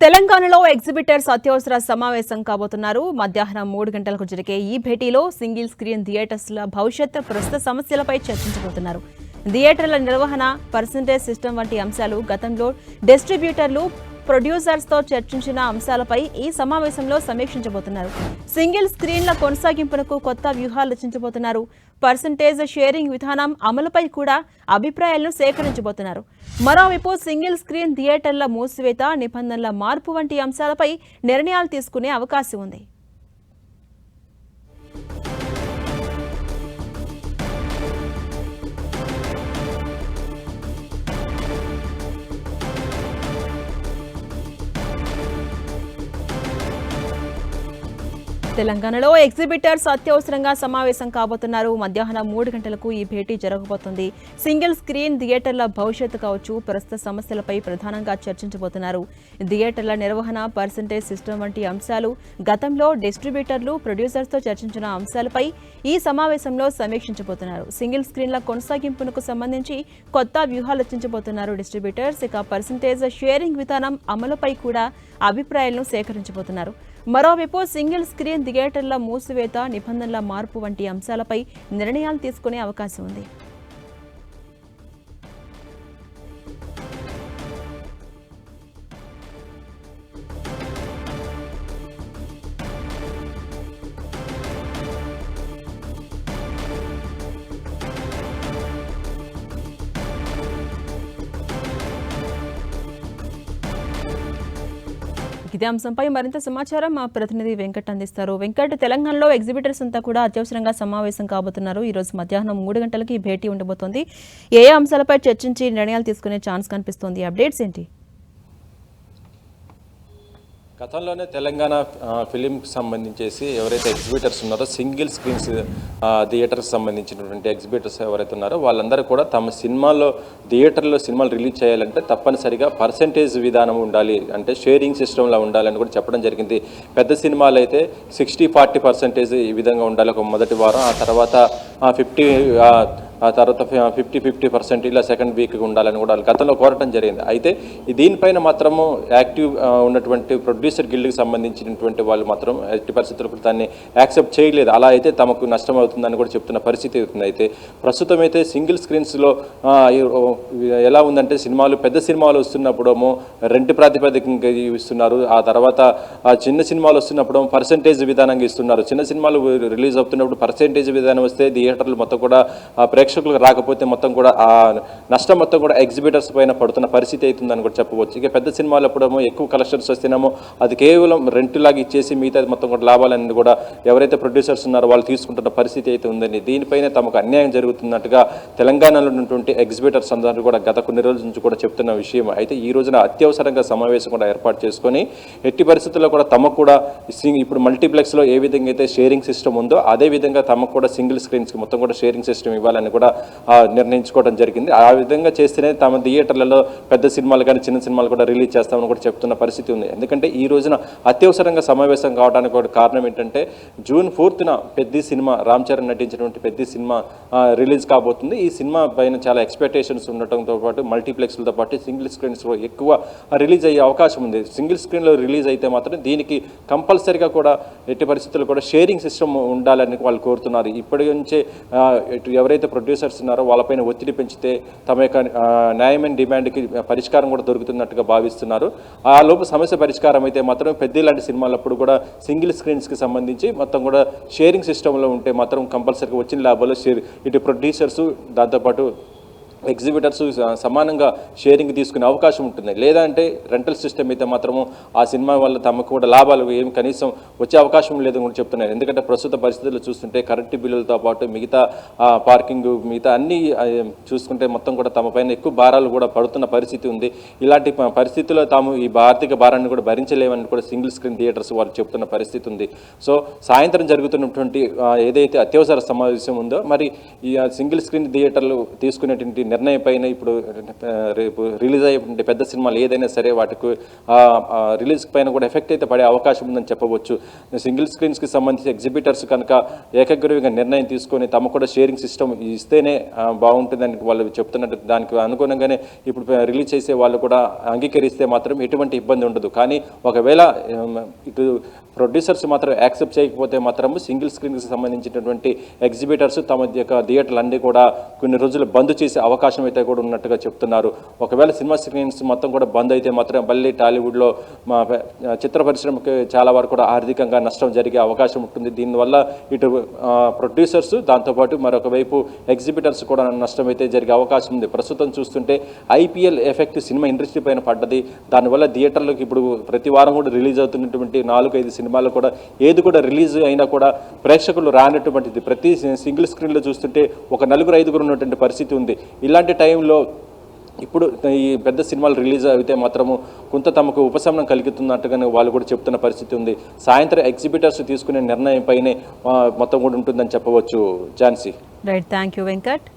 తెలంగాణలో ఎగ్జిబిటర్స్ అత్యవసర సమావేశం కాబోతున్నారు. మధ్యాహ్నం 3 గంటలకు జరిగే ఈ భేటీలో సింగిల్ స్క్రీన్ థియేటర్స్ల భవిష్యత్ ప్రస్తుత సమస్యలపై చర్చించబోతున్నారు. థియేటర్ల నిర్వహణ, పర్సెంటేజ్ సిస్టమ్ వంటి అంశాలు గతంలో డిస్ట్రిబ్యూటర్లు, ప్రొడ్యూసర్స్తో చర్చించిన అంశాలపై ఈ సమావేశంలో సమీక్షించబోతున్నారు. సింగిల్ స్క్రీన్ల కొనసాగింపునకు కొత్త వ్యూహాలు రచించబోతున్నారు. పర్సెంటేజ్ షేరింగ్ విధానం అమలుపై కూడా అభిప్రాయాలను సేకరించబోతున్నారు. మరోవైపు సింగిల్ స్క్రీన్ థియేటర్ల మూసివేత, నిబంధనల మార్పు వంటి అంశాలపై నిర్ణయాలు తీసుకునే అవకాశం ఉంది. తెలంగాణలో ఎగ్జిబిటర్స్ అత్యవసరంగా సమావేశం కాబోతున్నారు. మధ్యాహ్నం 3 గంటలకు ఈ భేటీ జరగబోతోంది. సింగిల్ స్క్రీన్ థియేటర్ల భవిష్యత్తు కావచ్చు, ప్రస్తుత సమస్యలపై ప్రధానంగా చర్చించబోతున్నారు. థియేటర్ల నిర్వహణ, పర్సెంటేజ్ సిస్టమ్ వంటి అంశాలు గతంలో డిస్ట్రిబ్యూటర్లు, ప్రొడ్యూసర్స్తో చర్చించిన అంశాలపై ఈ సమావేశంలో సమీక్షించబోతున్నారు. సింగిల్ స్క్రీన్ల కొనసాగింపునకు సంబంధించి కొత్త వ్యూహాలు రచించబోతున్నారు డిస్ట్రిబ్యూటర్స్. ఇక పర్సెంటేజ్ షేరింగ్ విధానం అమలుపై కూడా అభిప్రాయాలను సేకరించబోతున్నారు. మరోవైపు సింగిల్ స్క్రీన్ థియేటర్ల మూసివేత, నిబంధనల మార్పు వంటి అంశాలపై నిర్ణయాలు తీసుకునే అవకాశం ఉంది. ఇదే అంశంపై మరింత సమాచారం మా ప్రతినిధి వెంకట్ అందిస్తారు. వెంకట్, తెలంగాణలో ఎగ్జిబిటర్స్ అంతా కూడా అత్యవసరంగా సమావేశం కాబోతున్నారు. ఈ రోజు మధ్యాహ్నం 3 గంటలకి ఈ భేటీ ఉండబోతోంది. ఏ అంశాలపై చర్చించి నిర్ణయాలు తీసుకునే ఛాన్స్ కనిపిస్తోంది? అప్డేట్స్ ఏంటి? గతంలోనే తెలంగాణ ఫిలింకి సంబంధించేసి ఎవరైతే ఎగ్జిబిటర్స్ ఉన్నారో, సింగిల్ స్క్రీన్స్ థియేటర్కి సంబంధించినటువంటి ఎగ్జిబిటర్స్ ఎవరైతే ఉన్నారో వాళ్ళందరూ కూడా తమ సినిమాల్లో థియేటర్లో సినిమాలు రిలీజ్ చేయాలంటే తప్పనిసరిగా పర్సెంటేజ్ విధానం ఉండాలి, అంటే షేరింగ్ సిస్టంలో ఉండాలని కూడా చెప్పడం జరిగింది. పెద్ద సినిమాలు అయితే 60-40% ఈ విధంగా ఉండాలి ఒక మొదటి వారం, ఆ తర్వాత 50% ఇలా సెకండ్ వీక్ ఉండాలని కూడా గతంలో కోరటం జరిగింది. అయితే దీనిపైన మాత్రము యాక్టివ్ ఉన్నటువంటి ప్రొడ్యూసర్ గిల్డ్కి సంబంధించినటువంటి వాళ్ళు మాత్రం ఎట్టి పరిస్థితులకు దాన్ని యాక్సెప్ట్ చేయలేదు. అలా అయితే తమకు నష్టం అవుతుందని కూడా చెప్తున్న పరిస్థితి అవుతుంది. అయితే ప్రస్తుతం అయితే సింగిల్ స్క్రీన్స్లో ఎలా ఉందంటే, పెద్ద సినిమాలు వస్తున్నప్పుడేమో రెంట్ ప్రాతిపదికగా ఇస్తున్నారు, ఆ తర్వాత చిన్న సినిమాలు వస్తున్నప్పుడు పర్సెంటేజ్ విధానంగా ఇస్తున్నారు. చిన్న సినిమాలు రిలీజ్ అవుతున్నప్పుడు పర్సెంటేజ్ విధానం వస్తే థియేటర్లు మొత్తం కూడా ప్రేక్షకులకు రాకపోతే మొత్తం కూడా ఆ నష్టం మొత్తం కూడా ఎగ్జిబిటర్స్ పైన పడుతున్న పరిస్థితి అవుతుందని కూడా చెప్పవచ్చు. ఇక పెద్ద సినిమాలు అప్పుడేమో ఎక్కువ కలెక్షన్స్ వస్తేనేమో అది కేవలం రెంట్ లాగా ఇచ్చేసి మిగతా మొత్తం కూడా లాభాలని కూడా ఎవరైతే ప్రొడ్యూసర్స్ ఉన్నారో వాళ్ళు తీసుకుంటున్న పరిస్థితి అయితే ఉందని, దీనిపైన తమకు అన్యాయం జరుగుతున్నట్టుగా తెలంగాణలో ఉన్నటువంటి ఎగ్జిబిటర్స్ అందరూ కూడా గత కొన్ని రోజుల నుంచి కూడా చెప్తున్న విషయం. అయితే ఈ రోజున అత్యవసరంగా సమావేశం కూడా ఏర్పాటు చేసుకొని ఎట్టి పరిస్థితుల్లో కూడా తమకు కూడా ఇప్పుడు మల్టీప్లెక్స్లో ఏ విధంగా అయితే షేరింగ్ సిస్టమ్ ఉందో అదే విధంగా తమకు కూడా సింగిల్ స్క్రీన్స్కి మొత్తం కూడా షేరింగ్ సిస్టమ్ ఇవ్వాలని కూడా నిర్ణయించుకోవడం జరిగింది. ఆ విధంగా చేస్తేనే తమ థియేటర్లలో పెద్ద సినిమాలు కానీ చిన్న సినిమాలు కూడా రిలీజ్ చేస్తామని కూడా చెప్తున్న పరిస్థితి ఉంది. ఎందుకంటే ఈ రోజున అత్యవసరంగా సమావేశం కావడానికి కూడా కారణం ఏంటంటే, June 4th పెద్ద సినిమా, రామ్ చరణ్ నటించినటువంటి పెద్ద సినిమా రిలీజ్ కాబోతుంది. ఈ సినిమా పైన చాలా ఎక్స్పెక్టేషన్స్ ఉండటంతో పాటు మల్టీప్లెక్స్లతో పాటు సింగిల్ స్క్రీన్స్లో ఎక్కువ రిలీజ్ అయ్యే అవకాశం ఉంది. సింగిల్ స్క్రీన్లో రిలీజ్ అయితే మాత్రం దీనికి కంపల్సరీగా కూడా ఎట్టి పరిస్థితుల్లో కూడా షేరింగ్ సిస్టమ్ ఉండాలని వాళ్ళు కోరుతున్నారు. ఇప్పటి నుంచే ఎవరైతే ప్రొడ్యూసర్స్ ఉన్నారో వాళ్ళపైన ఒత్తిడి పెంచితే తమ యొక్క న్యాయమైన డిమాండ్కి పరిష్కారం కూడా దొరుకుతున్నట్టుగా భావిస్తున్నారు. ఆ లోపు సమస్య పరిష్కారం అయితే మాత్రం పెద్ద లాంటి సినిమాలప్పుడు కూడా సింగిల్ స్క్రీన్స్కి సంబంధించి మొత్తం కూడా షేరింగ్ సిస్టంలో ఉంటే మాత్రం కంపల్సరీగా వచ్చిన లాభాలు ఇటు ప్రొడ్యూసర్స్ దాంతోపాటు ఎగ్జిబిటర్స్ సమానంగా షేరింగ్ తీసుకునే అవకాశం ఉంటుంది. లేదంటే రెంటల్ సిస్టమ్ అయితే మాత్రము ఆ సినిమా వల్ల తమకు కూడా లాభాలు ఏమి కనీసం వచ్చే అవకాశం లేదని కూడా చెప్తున్నారు. ఎందుకంటే ప్రస్తుత పరిస్థితుల్లో చూస్తుంటే కరెంటు బిల్లులతో పాటు మిగతా పార్కింగ్, మిగతా అన్నీ చూసుకుంటే మొత్తం కూడా తమ పైన ఎక్కువ భారాలు కూడా పడుతున్న పరిస్థితి ఉంది. ఇలాంటి పరిస్థితుల్లో తాము ఈ ఆర్థిక భారాన్ని కూడా భరించలేమని కూడా సింగిల్ స్క్రీన్ థియేటర్స్ వాళ్ళు చెప్తున్న పరిస్థితి ఉంది. సో సాయంత్రం జరుగుతున్నటువంటి ఏదైతే అత్యవసర సమావేశం ఉందో, మరి ఈ సింగిల్ స్క్రీన్ థియేటర్లు తీసుకునేటువంటి నిర్ణయం పైన ఇప్పుడు రేపు రిలీజ్ అయ్యే పెద్ద సినిమాలు ఏదైనా సరే వాటికి రిలీజ్ పైన కూడా ఎఫెక్ట్ అయితే పడే అవకాశం ఉందని చెప్పవచ్చు. సింగిల్ స్క్రీన్స్కి సంబంధించి ఎగ్జిబిటర్స్ కనుక ఏకగ్రీవంగా నిర్ణయం తీసుకొని తమ కూడా షేరింగ్ సిస్టమ్ ఇస్తేనే బాగుంటుందని వాళ్ళు చెప్తున్నట్టు దానికి అనుగుణంగానే ఇప్పుడు రిలీజ్ చేసే వాళ్ళు కూడా అంగీకరిస్తే మాత్రం ఎటువంటి ఇబ్బంది ఉండదు. కానీ ఒకవేళ ఇటు ప్రొడ్యూసర్స్ మాత్రం యాక్సెప్ట్ చేయకపోతే మాత్రము సింగిల్ స్క్రీన్కి సంబంధించినటువంటి ఎగ్జిబిటర్స్ తమ యొక్క థియేటర్లు అన్నీ కూడా కొన్ని రోజులు బంద్ చేసే అవకాశం అయితే కూడా ఉన్నట్టుగా చెప్తున్నారు. ఒకవేళ సినిమా స్క్రీన్స్ మొత్తం కూడా బంద్ అయితే మాత్రం మళ్ళీ టాలీవుడ్లో మా చిత్ర పరిశ్రమకి చాలా వరకు కూడా ఆర్థికంగా నష్టం జరిగే అవకాశం ఉంటుంది. దీనివల్ల ఇటు ప్రొడ్యూసర్స్ దాంతోపాటు మరొక వైపు ఎగ్జిబిటర్స్ కూడా నష్టం అయితే జరిగే అవకాశం ఉంది. ప్రస్తుతం చూస్తుంటే ఐపీఎల్ ఎఫెక్ట్ సినిమా ఇండస్ట్రీ పైన పడ్డది. దానివల్ల థియేటర్లకు ఇప్పుడు ప్రతి వారం కూడా రిలీజ్ అవుతున్నటువంటి 4-5 సినిమాలు కూడా ఏది కూడా రిలీజ్ అయినా కూడా ప్రేక్షకులు రానటువంటిది. ప్రతి సింగిల్ స్క్రీన్లో చూస్తుంటే ఒక 4-5 ఉన్నటువంటి పరిస్థితి ఉంది. ఇలాంటి టైంలో ఇప్పుడు ఈ పెద్ద సినిమాలు రిలీజ్ అయితే మాత్రము కొంత తమకు ఉపశమనం కలుగుతున్నట్టుగానే వాళ్ళు కూడా చెప్తున్న పరిస్థితి ఉంది. సాయంత్రం ఎగ్జిబిటర్స్ తీసుకునే నిర్ణయం పైనే మొత్తం కూడా ఉంటుందని చెప్పవచ్చు. Jhansi. Right, thank you Venkat.